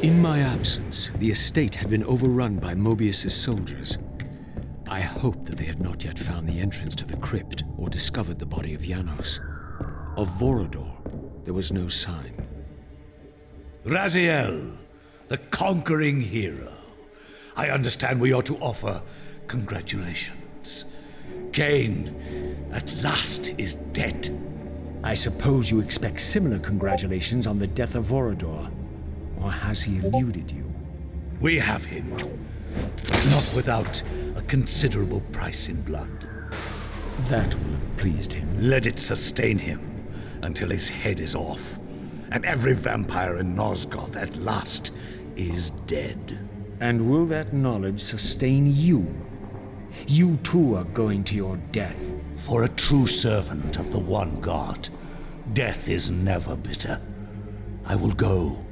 In my absence, the estate had been overrun by Mobius's soldiers. I hoped that they had not yet found the entrance to the crypt or discovered the body of Janos. Of Vorador, there was no sign. Raziel, the conquering hero. I understand we ought to offer congratulations. Kain, at last, is dead. I suppose you expect similar congratulations on the death of Vorador. Or has he eluded you? We have him. Not without a considerable price in blood. That will have pleased him. Let it sustain him until his head is off, and every vampire in Nosgoth at last is dead. And will that knowledge sustain you? You too are going to your death. For a true servant of the one God, death is never bitter. I will go,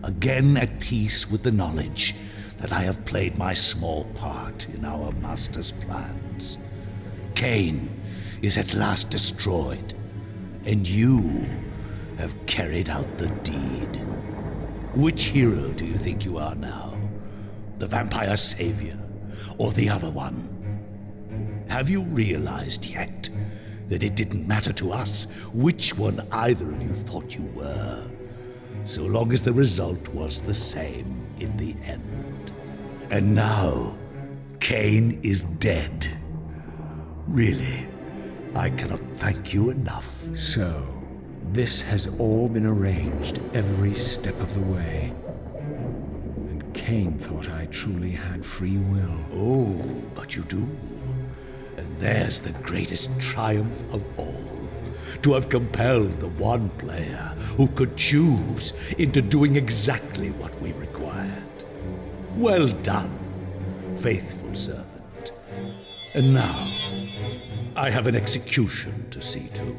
again at peace with the knowledge that I have played my small part in our master's plans. Kain is at last destroyed, and you have carried out the deed. Which hero do you think you are now? The vampire savior, or the other one? Have you realized yet that it didn't matter to us which one either of you thought you were, so long as the result was the same in the end? And now, Kain is dead. Really, I cannot thank you enough. So, this has all been arranged every step of the way. And Kain thought I truly had free will. Oh, but you do. And there's the greatest triumph of all. To have compelled the one player who could choose into doing exactly what we required. Well done, faithful servant. And now, I have an execution to see to.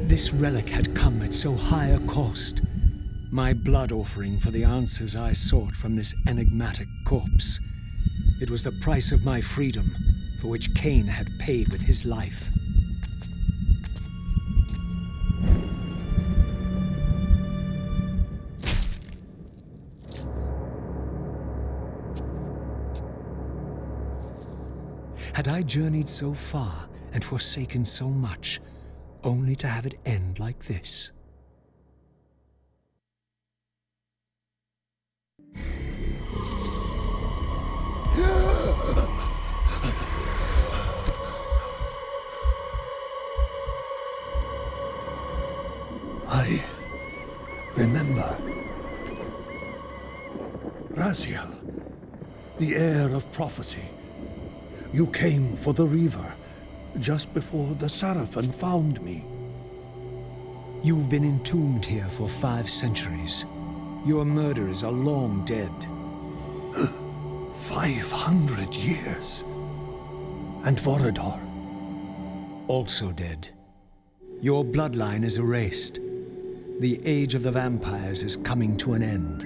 This relic had come at so high a cost. My blood offering for the answers I sought from this enigmatic corpse. It was the price of my freedom, for which Kain had paid with his life. Had I journeyed so far and forsaken so much, only to have it end like this? I remember. Raziel, the heir of prophecy. You came for the Reaver, just before the Seraphim found me. You've been entombed here for 5 centuries. Your murderers are long dead. 500 years. And Vorador? Also dead. Your bloodline is erased. The age of the vampires is coming to an end.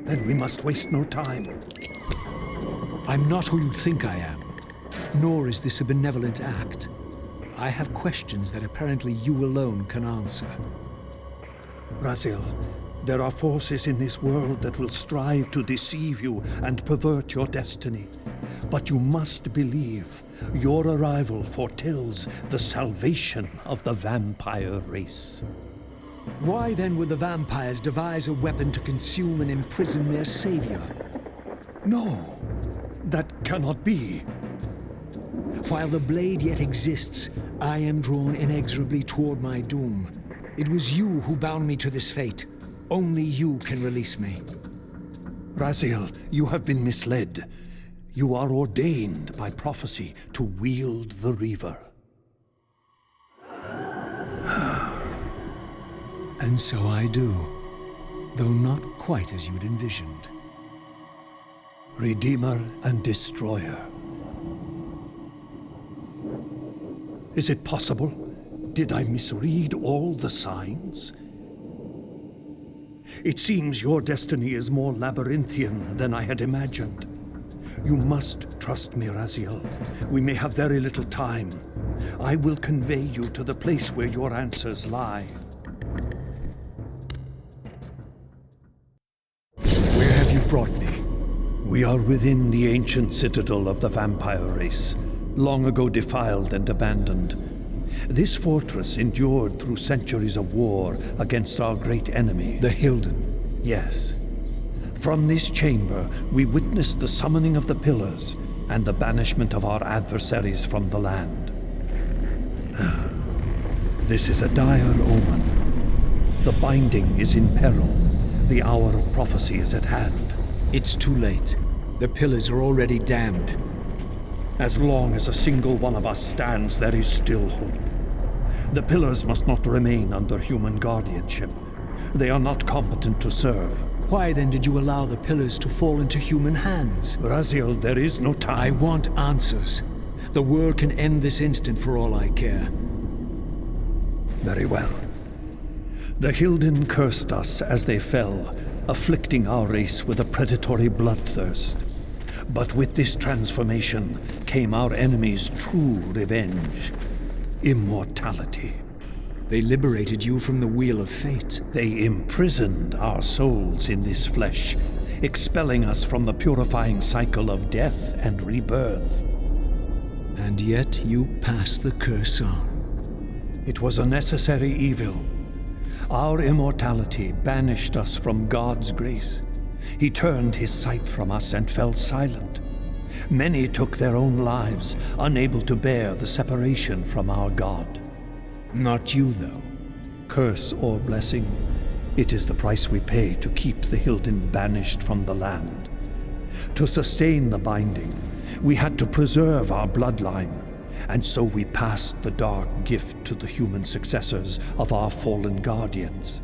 Then we must waste no time. I'm not who you think I am, nor is this a benevolent act. I have questions that apparently you alone can answer. Raziel, there are forces in this world that will strive to deceive you and pervert your destiny. But you must believe your arrival foretells the salvation of the vampire race. Why then would the vampires devise a weapon to consume and imprison their savior? No, that cannot be. While the blade yet exists, I am drawn inexorably toward my doom. It was you who bound me to this fate. Only you can release me. Raziel, you have been misled. You are ordained by prophecy to wield the Reaver. And so I do, though not quite as you'd envisioned. Redeemer and Destroyer. Is it possible? Did I misread all the signs? It seems your destiny is more labyrinthian than I had imagined. You must trust me, Raziel. We may have very little time. I will convey you to the place where your answers lie. Where have you brought me? We are within the ancient citadel of the vampire race, long ago defiled and abandoned. This fortress endured through centuries of war against our great enemy. The Hilden. Yes. From this chamber, we witnessed the summoning of the Pillars and the banishment of our adversaries from the land. This is a dire omen. The binding is in peril. The hour of prophecy is at hand. It's too late. The Pillars are already damned. As long as a single one of us stands, there is still hope. The Pillars must not remain under human guardianship. They are not competent to serve. Why then did you allow the Pillars to fall into human hands? Raziel, there is no time. I want answers. The world can end this instant for all I care. Very well. The Hilden cursed us as they fell, afflicting our race with a predatory bloodthirst. But with this transformation came our enemy's true revenge. Immortality. They liberated you from the Wheel of Fate. They imprisoned our souls in this flesh, expelling us from the purifying cycle of death and rebirth. And yet you pass the curse on. It was a necessary evil. Our immortality banished us from God's grace. He turned his sight from us and fell silent. Many took their own lives, unable to bear the separation from our God. Not you, though. Curse or blessing, it is the price we pay to keep the Hilden banished from the land. To sustain the binding, we had to preserve our bloodline, and so we passed the dark gift to the human successors of our fallen guardians.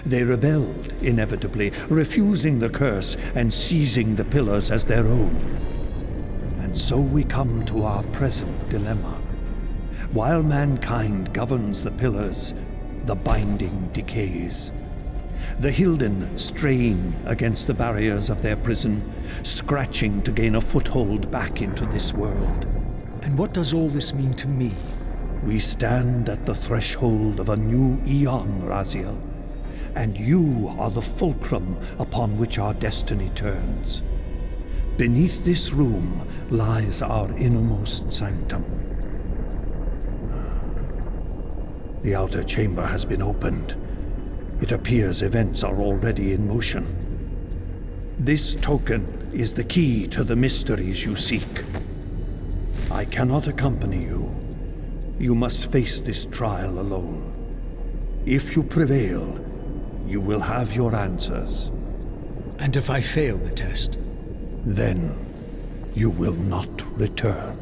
They rebelled, inevitably, refusing the curse and seizing the Pillars as their own. And so we come to our present dilemma. While mankind governs the Pillars, the binding decays. The Hilden strain against the barriers of their prison, scratching to gain a foothold back into this world. And what does all this mean to me? We stand at the threshold of a new eon, Raziel, and you are the fulcrum upon which our destiny turns. Beneath this room lies our innermost sanctum. The outer chamber has been opened. It appears events are already in motion. This token is the key to the mysteries you seek. I cannot accompany you. You must face this trial alone. If you prevail, you will have your answers. And if I fail the test? Then you will not return.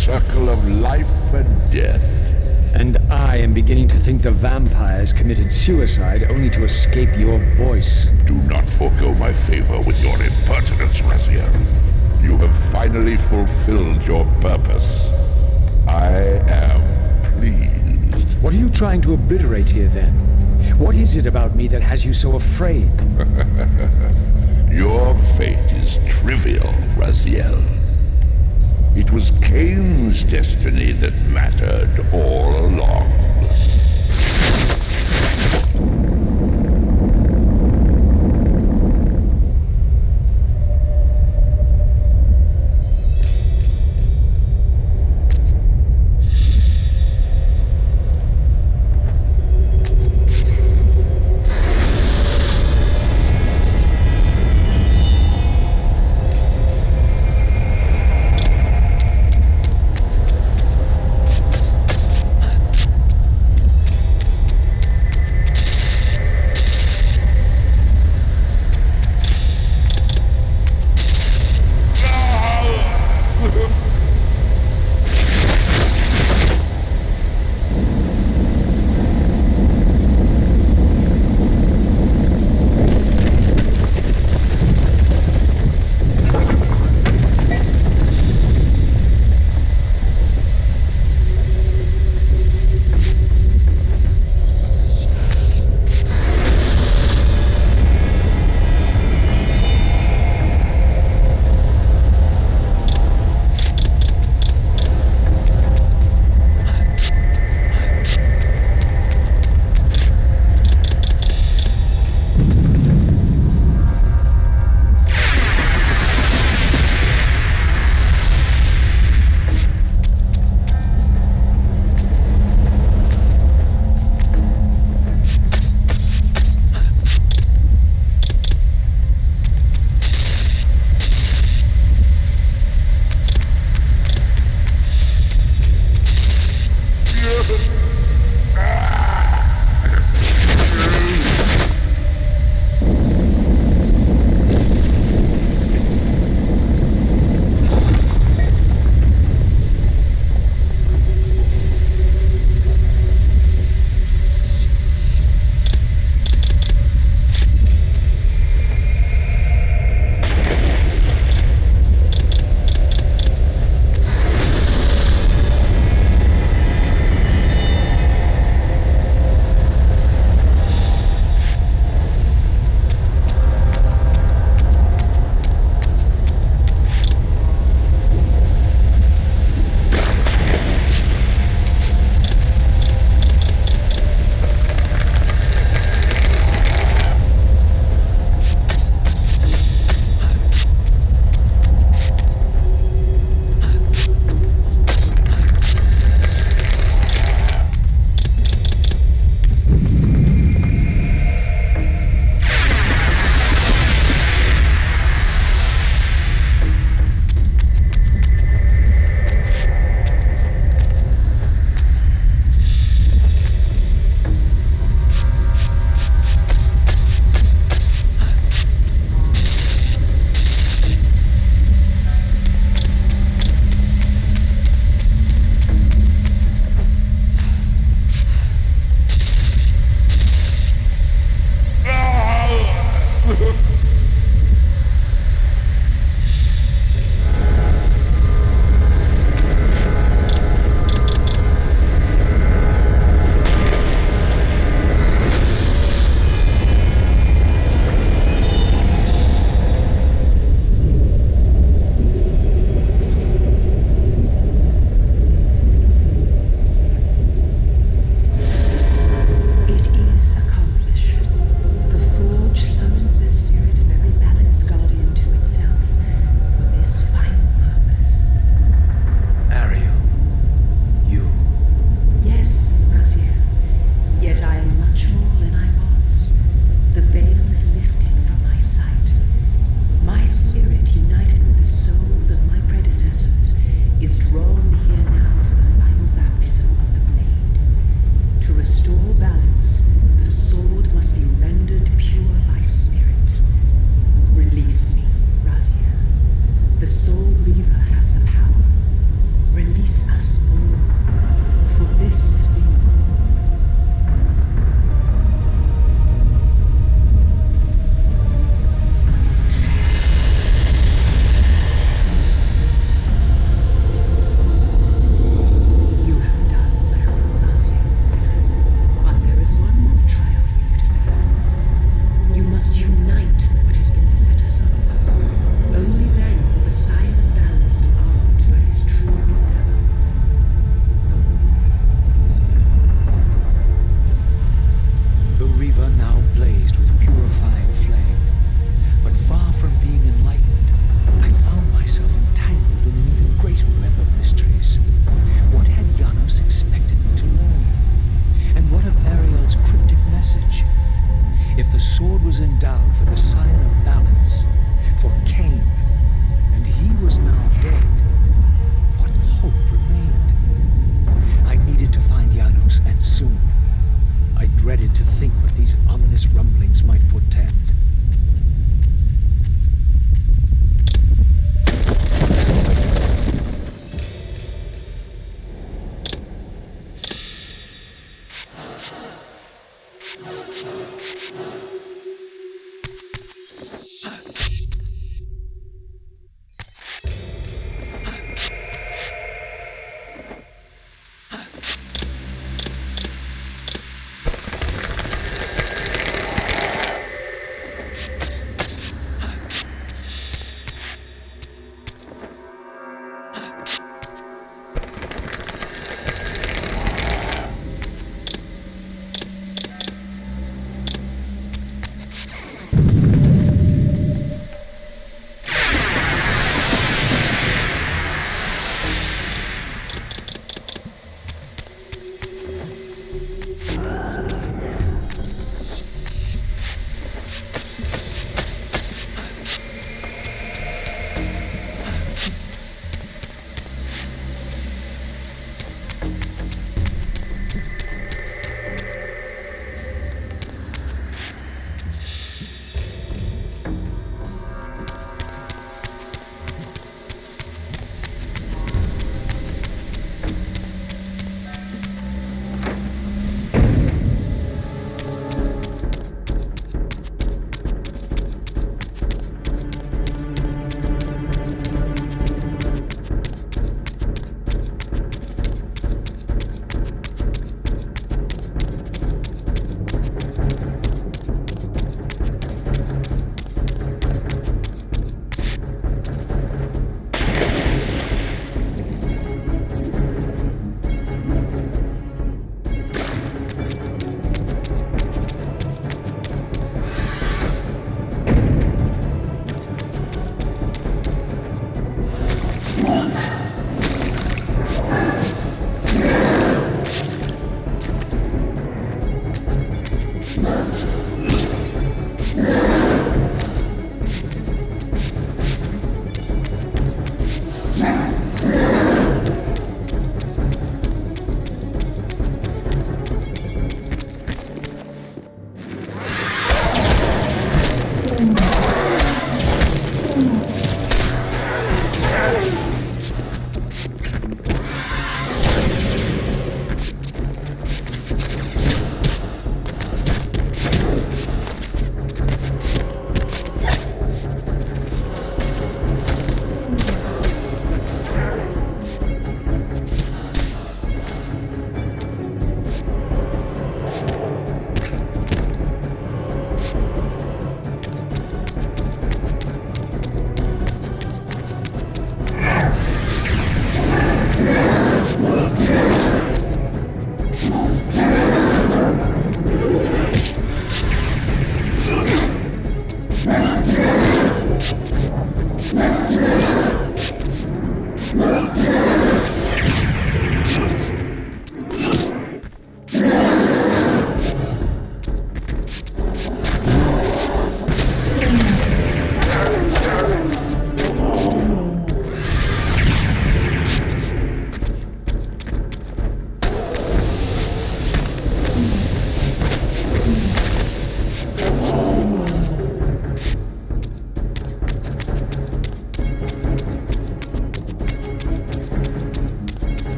circle of life and death. And I am beginning to think the vampires committed suicide only to escape your voice. Do not forego my favor with your impertinence, Raziel. You have finally fulfilled your purpose. I am pleased. What are you trying to obliterate here, then? What is it about me that has you so afraid? Your fate is trivial, Raziel. It was Kain's destiny that mattered all along.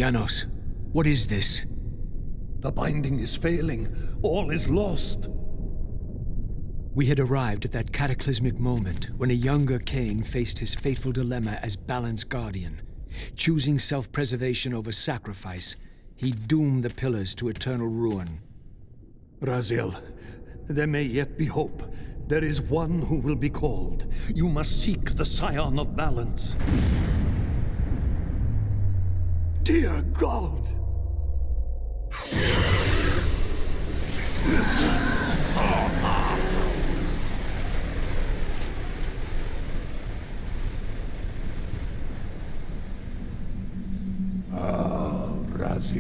Janos, what is this? The binding is failing. All is lost. We had arrived at that cataclysmic moment when a younger Kain faced his fateful dilemma as Balance Guardian. Choosing self-preservation over sacrifice, he doomed the pillars to eternal ruin. Raziel, there may yet be hope. There is one who will be called. You must seek the Scion of Balance. Dear God!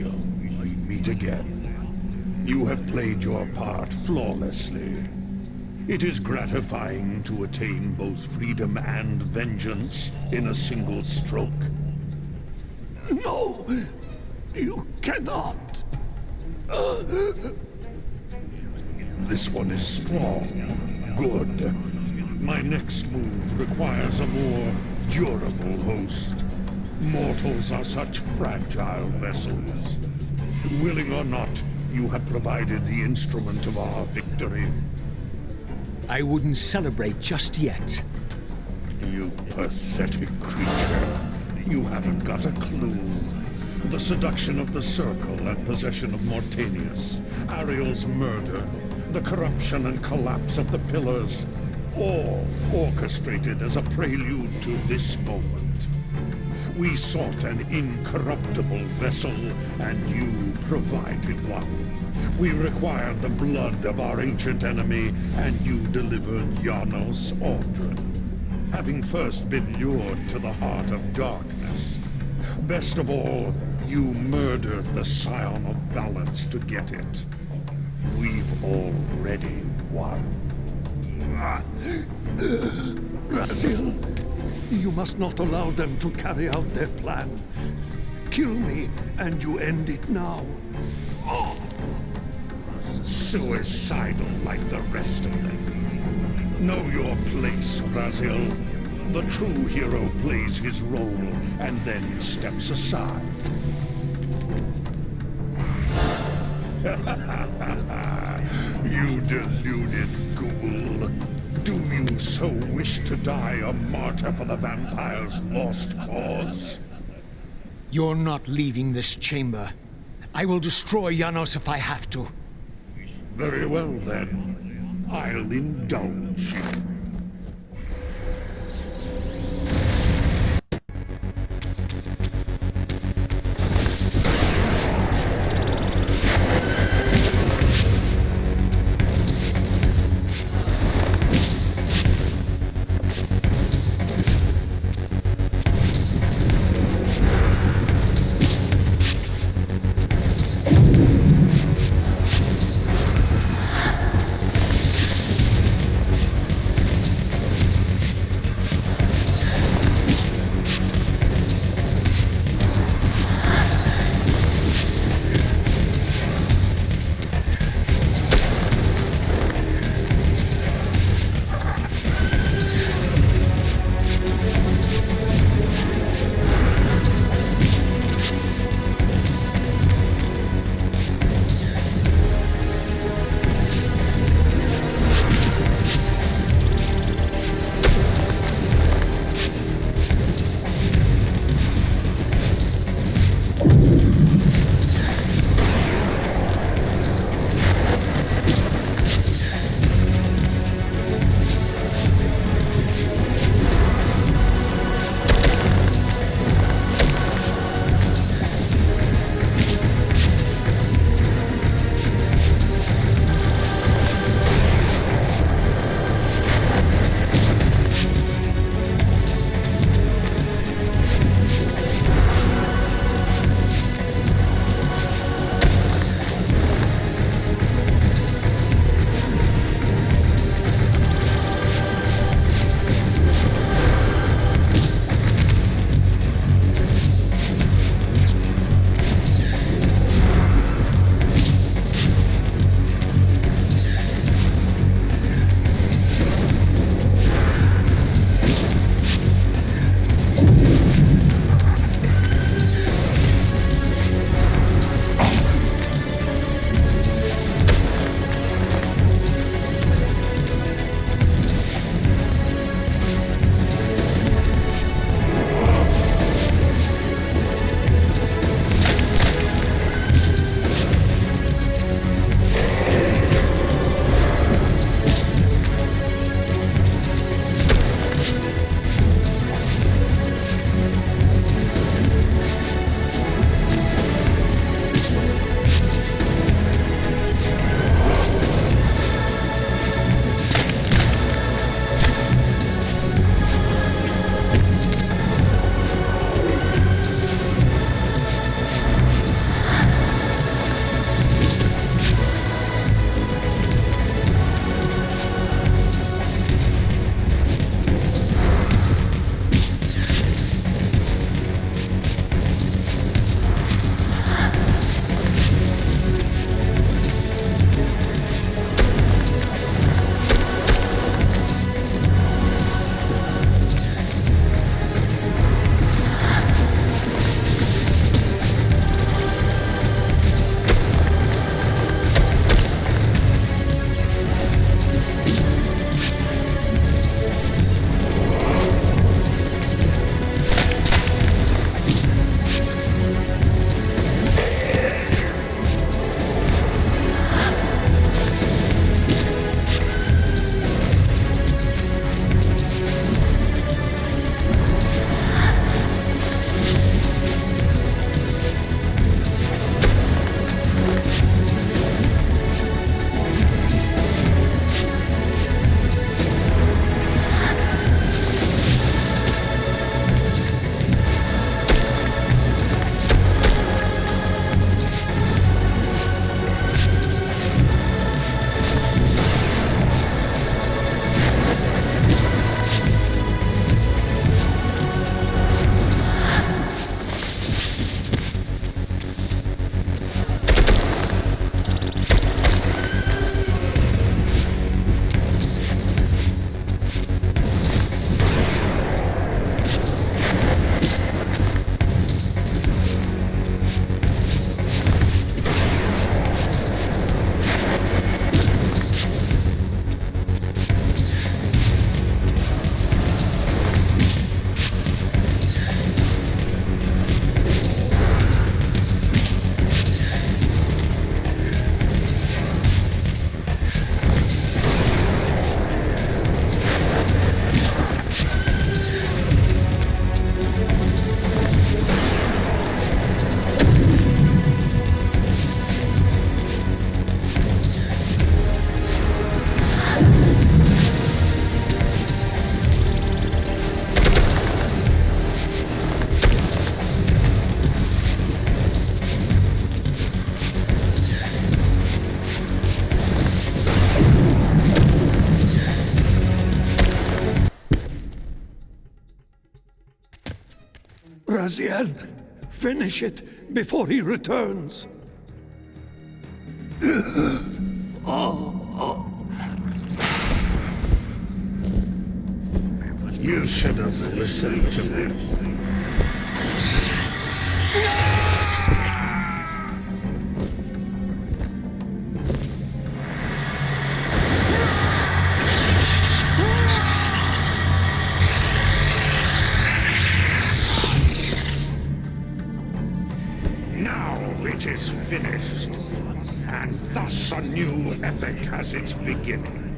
Ariel, we meet again. You have played your part flawlessly. It is gratifying to attain both freedom and vengeance in a single stroke. No! You cannot! This one is strong. Good. My next move requires a more durable host. Mortals are such fragile vessels. Willing or not, you have provided the instrument of our victory. I wouldn't celebrate just yet. You pathetic creature. You haven't got a clue. The seduction of the Circle and possession of Mortanius, Ariel's murder, the corruption and collapse of the Pillars, all orchestrated as a prelude to this moment. We sought an incorruptible vessel, and you provided one. We required the blood of our ancient enemy, and you delivered Janos Aldrin, having first been lured to the heart of darkness. Best of all, you murdered the Scion of Balance to get it. We've already won. Raziel, you must not allow them to carry out their plan. Kill me, and you end it now. Suicidal like the rest of them. Know your place, Raziel. The true hero plays his role and then steps aside. You deluded ghoul. Do you so wish to die a martyr for the vampire's lost cause? You're not leaving this chamber. I will destroy Janos if I have to. Very well, then. I'll indulge you. Raziel, finish it before he returns. You should have listened to me. Now it is finished, and thus a new epic has its beginning.